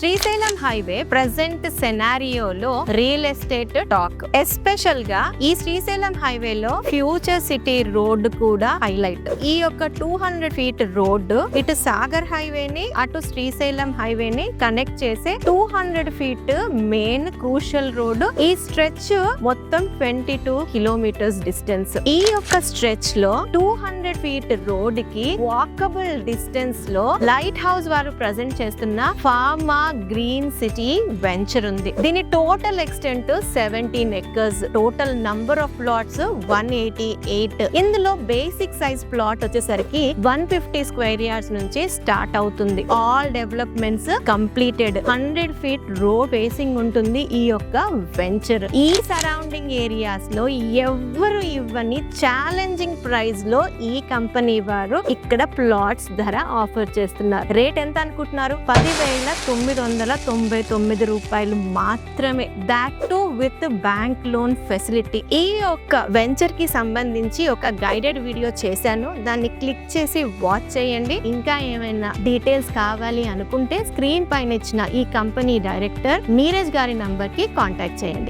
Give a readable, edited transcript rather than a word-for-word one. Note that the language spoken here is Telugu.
శ్రీశైలం హైవే ప్రెసెంట్ సెనారియోలో రియల్ ఎస్టేట్ టాక్. ఎస్పెషల్ గా ఈ శ్రీశైలం హైవేలో ఫ్యూచర్ సిటీ రోడ్ కూడా హైలైట్. ఈ యొక్క 200 ఫీట్ రోడ్ ఇటు సాగర్ హైవేని అటు శ్రీశైలం హైవేని కనెక్ట్ చేసే 200 ఫీట్ మెయిన్ క్రూషియల్ రోడ్. ఈ స్ట్రెచ్ మొత్తం 22 కిలోమీటర్స్ డిస్టెన్స్. ఈ యొక్క స్ట్రెచ్ లో 200 ఫీట్ రోడ్ కి వాకబుల్ డిస్టెన్స్ లో లైట్ హౌస్ వారు ప్రెజెంట్ చేస్తున్న ఫార్మా గ్రీన్ సిటీ వెంచర్ ఉంది. దీని total extent 17 acres. Total number of plots 188. ఇందులో బేసిక్ సైజ్ ప్లాట్ వచ్చేసరికి 150 స్క్వేర్ యార్డ్స్ నుంచి స్టార్ట్ అవుతుంది. All developments completed. 100 feet road facing ఉంటుంది ఈ యొక్క వెంచర్. ఈ సరౌండింగ్ ఏరియాస్ లో ఎవరు ఇవ్వని ఛాలెంజింగ్ ప్రైస్ లో ఈ కంపెనీ వారు ఇక్కడ ప్లాట్స్ ధర ఆఫర్ చేస్తున్నారు. రేట్ ఎంత అనుకుంటున్నారు? 10,999 రూపాయలు మాత్రమే. That to with bank loan facility. ఈ యొక్క వెంచర్ కి సంబంధించి ఒక గైడెడ్ వీడియో చేశాను. దాన్ని క్లిక్ చేసి వాచ్ చేయండి. ఇంకా ఏమైనా డీటెయిల్స్ కావాలి అనుకుంటే స్క్రీన్ పైన ఇచ్చిన ఈ కంపెనీ డైరెక్టర్ నీరజ్ గారి నంబర్ కి కాంటాక్ట్ చేయండి.